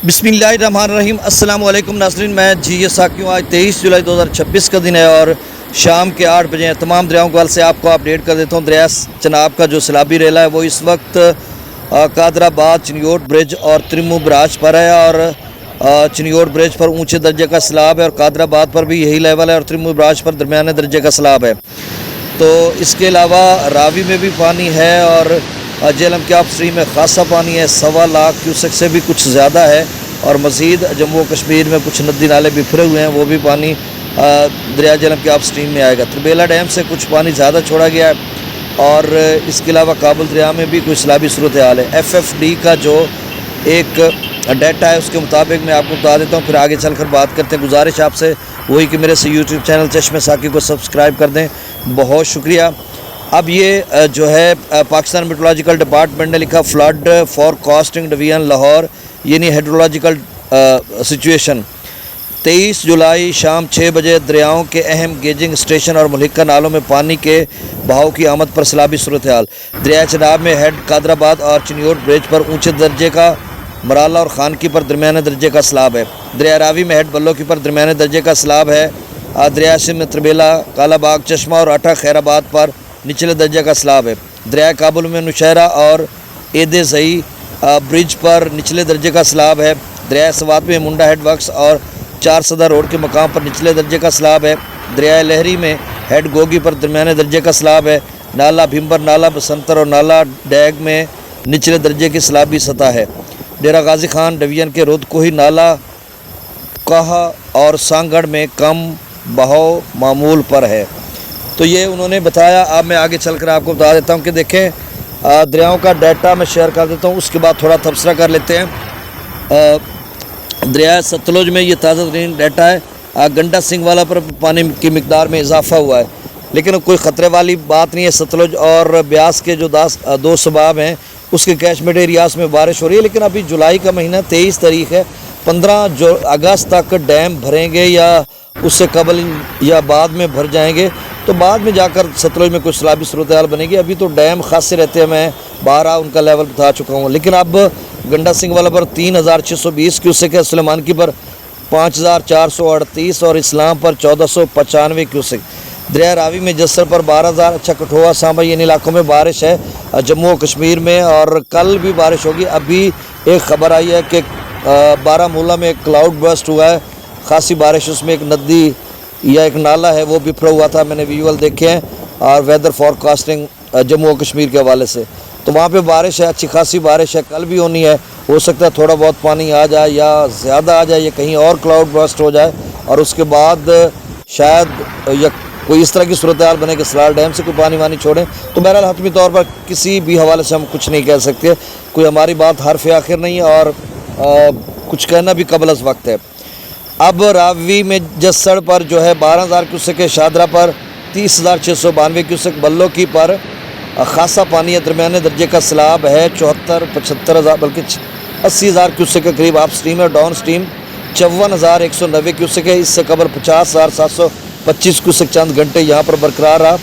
बिस्मिल्लाहिर्रहमानिर्रहीम। अस्सलाम वालेकुम नाज़रीन, मैं ये साकी हूँ। आज 23 जुलाई 2026 का दिन है और शाम के 8 बजे हैं। तमाम दरियाओं के हवाले से आपको अपडेट कर देता हूँ। दरिया चनाब का जो सैलाबी रेला है वो इस वक्त कादराबाद, चिनियोट ब्रिज और त्रिमू बराज पर है और चिनियोट ब्रिज पर ऊँचे दर्जे का सैलाब है और कादराबाद पर भी यही लेवल है और त्रिमू बराज पर दरमियाने दर्जे का सैलाब है। तो इसके अलावा रावी में भी पानी है और जेहलम के आप स्ट्रीम में खासा पानी है, 1.25 लाख क्यूसेक से भी कुछ ज़्यादा है और मज़ीद जम्मू व कश्मीर में कुछ नदी नाले बिखरे हुए हैं, वो भी पानी दरिया जेहलम के आप स्ट्रीम में आएगा। त्रिबेला डैम से कुछ पानी ज़्यादा छोड़ा गया है और इसके अलावा काबुल दरिया में भी कोई सैलाबी सूरत हाल है। FFD का जो एक डाटा है उसके मुताबिक मैं आपको बता देता हूँ, फिर आगे चल कर बात करते हैं। गुजारिश आपसे वही कि मेरे से यूट्यूब चैनल चश्मे साकी को सब्सक्राइब कर दें, बहुत शुक्रिया। अब ये जो है पाकिस्तान मेट्रोलॉजिकल डिपार्टमेंट ने लिखा फ्लड फॉरकास्टिंग डिवीजन लाहौर यानी हाइड्रोलॉजिकल सिचुएशन 23 जुलाई शाम 6 बजे दरियाओं के अहम गेजिंग स्टेशन और मुल्हिका नालों में पानी के बहाव की आमद पर सैलाबी सूरत हाल। दरिया चनाब में हेड कादराबाद और चिनियोट ब्रिज पर ऊँचे दर्जे का, मराला और खानकी पर दरमियाने दर्जे का सैलाब है। दरिया रावी में हेड बल्लोकी पर दरमियाने दर्जे का सैलाब है। दरिया सिंध में त्रिबेला, कालाबाग, चश्मा और अठा खैराबाद पर निचले दर्जे का सैलाब है। दरिया काबुल में नुशहरा और एदे ज़ई ब्रिज पर निचले दर्जे का सैलाब है। दरिया सवात में मुंडा हेड वर्क्स और 4 सदा रोड के मकाम पर निचले दर्जे का सैलाब है। दरिया लहरी में हेड गोगी पर दरमियाने दर्जे का सैलाब है। नाला भिम्बर, नाला बसंतर और नाला डैग में निचले दर्जे की सैलाबी सतह है। डेरा गाजी खान डिवीजन के रुदकोही, नाला काहा और सांगड़ में कम बहाव मामूल पर है। तो ये उन्होंने बताया। अब मैं आगे चलकर आपको बता देता हूँ कि देखें दरियाओं का डाटा मैं शेयर कर देता हूँ, उसके बाद थोड़ा तबसरा कर लेते हैं। दरिया सतलुज में ये ताज़ा तरीन डाटा है। गंडा सिंह वाला पर पानी की मिकदार में इजाफा हुआ है, लेकिन कोई ख़तरे वाली बात नहीं है। सतलुज और ब्यास के जो दो सबाब हैं उसके कैचमेंट एरियाज़ में बारिश हो रही है, लेकिन अभी जुलाई का महीना 23 तारीख है। 15 अगस्त तक डैम भरेंगे या उससे कबल या बाद में भर जाएंगे, तो बाद में जाकर सतलुज में कुछ सैलाबी सूरत हाल बनेगी। अभी तो डैम खासे रहते हैं, मैं 12 उनका लेवल बता चुका हूँ। लेकिन अब गंडा सिंह वाला पर 3620 क्यूसेक है, सुलेमानकी पर 5438 और इस्लाम पर 1495 क्यूसेक। दरिया रावी में जस्सर पर 12000, अच्छा कठुआ, सांबा इन इलाकों में बारिश है जम्मू व कश्मीर में और कल भी बारिश होगी। अभी एक ख़बर आई है कि बारामूला में एक क्लाउड बर्स्ट हुआ है, खासी बारिश, उसमें एक नदी या एक नाला है वो बिखरा हुआ था, मैंने विजुअल देखे हैं और वेदर फॉरकास्टिंग जम्मू व कश्मीर के हवाले से। तो वहाँ पे बारिश है, अच्छी खासी बारिश है, कल भी होनी है। हो सकता है थोड़ा बहुत पानी आ जाए या ज़्यादा आ जाए या कहीं और क्लाउड बर्स्ट हो जाए और उसके बाद शायद या कोई इस तरह की सूरत हाल बने कि सलाल डैम से कोई पानी वानी छोड़ें। तो बहरहाल हतमी तौर पर किसी भी हवाले से हम कुछ नहीं कह सकते, कोई हमारी बात हरफ आखिर नहीं है और कुछ कहना भी कबल अज़ वक्त है। अब रावी में जस्सड़ पर जो है 12000 क्यूसेक है, शादरा पर 30692 क्यूसेक, बल्लो की पर खासा पानी है, दरमियाने दर्जे का सैलाब है। 74-75 बल्कि 80000 क्यूसेक के करीब आप स्ट्रीम है। डाउन स्ट्रीम 54190 क्यूसेक है, इससे कबल 50725 क्यूसेक चंद घंटे यहाँ पर बरकरार रहा।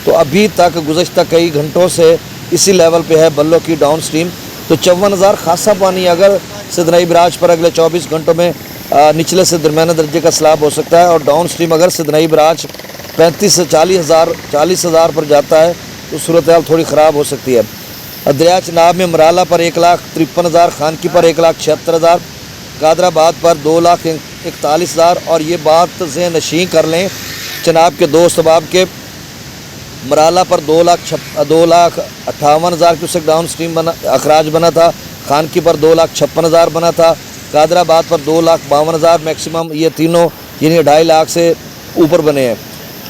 तो अभी तक गुज़श्ता कई घंटों से इसी लेवल पे है बल्लो की डाउन स्ट्रीम। तो 54000 खासा पानी अगर सिदनई बराज पर अगले 24 घंटों में निचले से दरमियाने दर्जे का सैलाब हो सकता है और डाउन स्ट्रीम अगर सिदनई बराज 35 से 40,000 पर जाता है तो सूरत हाल थोड़ी ख़राब हो सकती है। दरिया चनाब में मराला पर 1,53,000, खानकी पर 1,76,000, कादराबाद पर 2,41,000 और ये बात ज़हन नशीं कर लें, चनाब के दो सबाब के मराला पर 2,58,000 क्यूसेक डाउन स्ट्रीम अखराज बना था, खानकी पर 2,56,000 बना था, कादराबाद पर 2,52,000 मैक्सिमम, ये तीनों यानी 2.5 लाख से ऊपर बने हैं।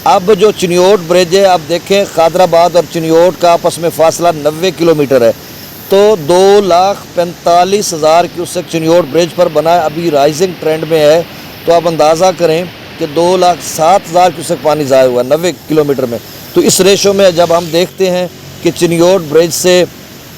अब जो चिनियोट ब्रिज है, अब देखें कादराबाद और चिनियोट का आपस में फासला 90 किलोमीटर है, तो 2,45,000 क्यूसेक चिनियोट ब्रिज पर बना है, अभी राइजिंग ट्रेंड में है। तो आप अंदाज़ा करें कि 2,07,000 क्यूसेक पानी ज़ाया हुआ है 90 किलोमीटर में। तो इस रेशो में जब हम देखते हैं कि चिनियोट ब्रिज से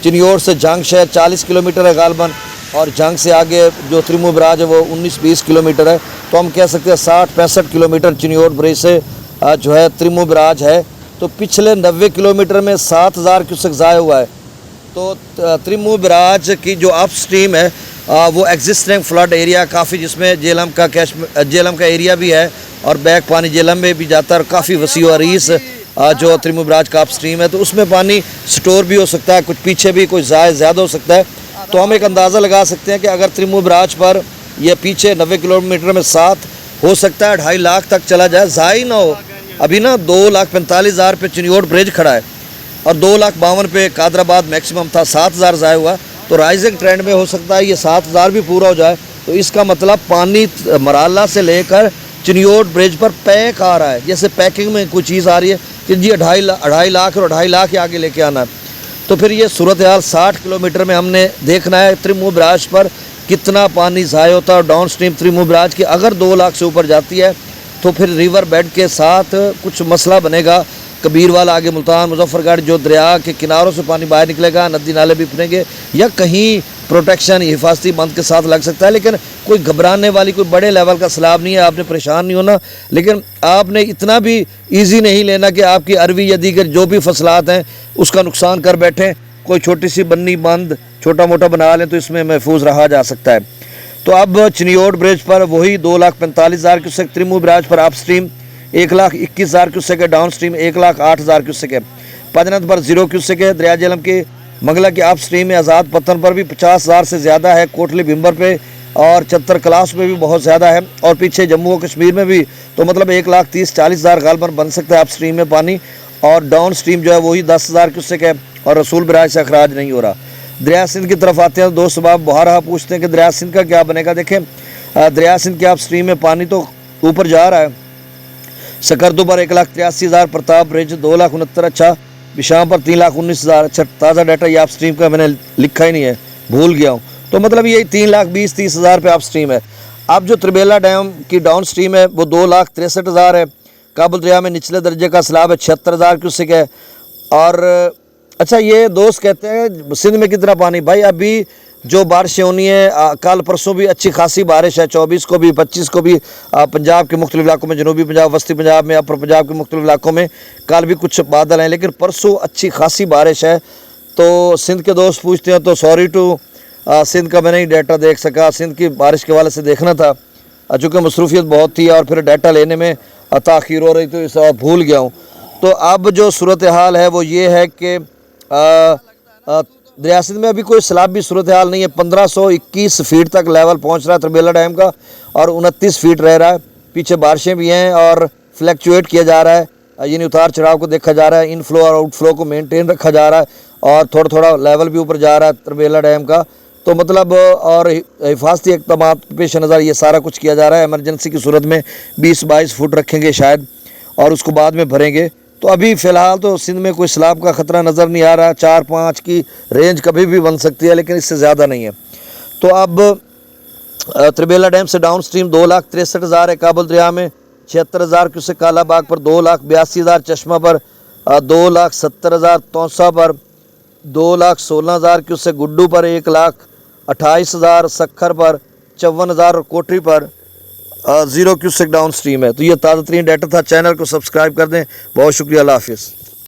चिनियोट से जंग शहर 40 किलोमीटर है गालबन और जंग से आगे जो त्रिमू बराज है वो 19-20 किलोमीटर है, तो हम कह सकते हैं 60-65 किलोमीटर चिनियोट ब्रिज से जो है त्रिमू बराज है। तो पिछले 90 किलोमीटर में 7000 क्यूसेक ज़ाया हुआ है। तो त्रिमू बराज की जो अप स्ट्रीम है وہ ایگزسٹنگ فلڈ ایریا کافی، جس میں جہلم کا ایریا بھی ہے اور بیک پانی جہلم میں بھی جاتا ہے، اور کافی وسیع و عریض جو ترمو براج کا اپ سٹریم ہے، تو اس میں پانی سٹور بھی ہو سکتا ہے، کچھ پیچھے بھی کوئی زیادہ ہو سکتا ہے. تو ہم ایک اندازہ لگا سکتے ہیں کہ اگر ترمو براج پر یہ پیچھے 90 کلومیٹر میں 7 ہو سکتا ہے، 2.5 لاکھ تک چلا جائے، ضائع نہ ہو. ابھی نا 2,45,000 پہ چنیوٹ برج کھڑا ہے اور 2,52,000 پہ قادر آباد میکسیمم تھا، 7,000 ضائع ہوا. تو رائزنگ ٹرینڈ میں ہو سکتا ہے یہ 7,000 بھی پورا ہو جائے. تو اس کا مطلب پانی مرالہ سے لے کر چنیوٹ برج پر پیک آ رہا ہے، جیسے پیکنگ میں کوئی چیز آ رہی ہے کہ جی 2.5 لاکھ اور 2.5 لاکھ آگے لے کے آنا ہے. تو پھر یہ صورتحال 60 کلومیٹر میں ہم نے دیکھنا ہے ترمو براج پر کتنا پانی ضائع ہوتا ہے. اور ڈاؤن سٹریم ترمو براج کی اگر 2 لاکھ سے اوپر جاتی ہے تو پھر ریور بیڈ کے ساتھ کچھ مسئلہ بنے گا. کبیر والا آگے ملتان مظفر گڑھ جو دریا کے کناروں سے پانی باہر نکلے گا، ندی نالے بھی بنیں گے، یا کہیں پروٹیکشن حفاظتی بند کے ساتھ لگ سکتا ہے. لیکن کوئی گھبرانے والی کوئی بڑے لیول کا سیلاب نہیں ہے، آپ نے پریشان نہیں ہونا. لیکن آپ نے اتنا بھی ایزی نہیں لینا کہ آپ کی اروی یا دیگر جو بھی فصلات ہیں اس کا نقصان کر بیٹھیں. کوئی چھوٹی سی بنی بند چھوٹا موٹا بنا لیں تو اس میں محفوظ رہا جا سکتا ہے. تو اب چنیوٹ برج پر وہی 2,45,000 کیوسیک، ترمو براج پر اپ سٹریم 1,21,000 کیوسیک ہے، ڈاؤن سٹریم 1,08,000 کیوسیک ہے. پجنت پر 0 کیوسیک ہے. دریا جہلم کے منگلہ کے اپ سٹریم میں آزاد پتن پر بھی 50,000 سے زیادہ ہے، کوٹلی بھمبر پہ اور چتر کلاس پہ بھی بہت زیادہ ہے، اور پیچھے جموں و کشمیر میں بھی. تو مطلب 1,30,40,000 غالباً بن سکتا ہے اپ سٹریم میں پانی. اور ڈاؤن سٹریم جو ہے وہی 10,000 کیوسیک ہے اور رسول براج سے اخراج نہیں ہو رہا. دریا سندھ کی طرف آتے ہیں. دوست صاحب بہارا پوچھتے ہیں کہ دریا سندھ کا کیا بنے گا. دیکھیں دریا سندھ کے اپ سٹریم میں پانی تو اوپر جا رہا ہے. سکردو پر 1,83,000، پرتاپ برج 2,69,000، اچھا بشام پر 3,19,000. اچھا تازہ ڈیٹا یہ اپ سٹریم کا میں نے لکھا ہی نہیں ہے، بھول گیا ہوں. تو مطلب یہ 3,20,30,000 پہ اپ سٹریم ہے. اب جو تربیلا ڈیم کی ڈاؤن سٹریم ہے وہ 2,63,000 ہے. کابل دریا میں نچلے درجے کا سیلاب ہے 76,000 کیوسیک ہے. اور اچھا یہ دوست کہتے ہیں سندھ میں کتنا پانی. بھائی ابھی جو بارشیں ہونی ہیں، کل پرسوں بھی اچھی خاصی بارش ہے، 24 کو بھی 25 کو بھی پنجاب کے مختلف علاقوں میں، جنوبی پنجاب، وسطی پنجاب میں، اپر پنجاب کے مختلف علاقوں میں کل بھی کچھ بادل ہیں، لیکن پرسوں اچھی خاصی بارش ہے. تو سندھ کے دوست پوچھتے ہیں تو سوری ٹو سندھ کا میں نہیں ڈیٹا دیکھ سکا. سندھ کی بارش کے حوالے سے دیکھنا تھا، چونکہ مصروفیت بہت تھی اور پھر ڈیٹا لینے میں تاخیر ہو رہی تو اس بھول گیا ہوں. تو اب جو صورتحال ہے وہ یہ ہے کہ دریا سندھ میں ابھی کوئی سیلابی صورتحال نہیں ہے. 1,521 فیٹ تک لیول پہنچ رہا ہے تربیلا ڈیم کا اور 29 فیٹ رہ رہا ہے. پیچھے بارشیں بھی ہیں اور فلیکچویٹ کیا جا رہا ہے، یعنی اتار چڑھاؤ کو دیکھا جا رہا ہے، ان فلو اور آؤٹ فلو کو مینٹین رکھا جا رہا ہے، اور تھوڑا تھوڑا لیول بھی اوپر جا رہا ہے تربیلا ڈیم کا. تو مطلب اور حفاظتی اقدامات پیش نظر یہ سارا کچھ کیا جا رہا ہے. ایمرجنسی کی صورت میں 20-22 فٹ رکھیں گے شاید، اور اس کو بعد میں بھریں گے. تو ابھی فی الحال تو سندھ میں کوئی سیلاب کا خطرہ نظر نہیں آ رہا. 4-5 کی رینج کبھی بھی بن سکتی ہے، لیکن اس سے زیادہ نہیں ہے. تو اب تربیلا ڈیم سے ڈاؤن سٹریم 2,63,000 ہے. کابل دریا میں 76,000 کیوسیک، کالا باغ پر 2,82,000، چشمہ پر 2,70,000، توسا پر 2,16,000 کیوسیک، گڈو پر 1,28,000، سکھر پر 54,000 اور کوٹری پر 0 کیوسیک ڈاؤن سٹریم ہے. تو یہ تازہ ترین ڈیٹا تھا. چینل کو سبسکرائب کر دیں. بہت شکریہ. اللہ حافظ.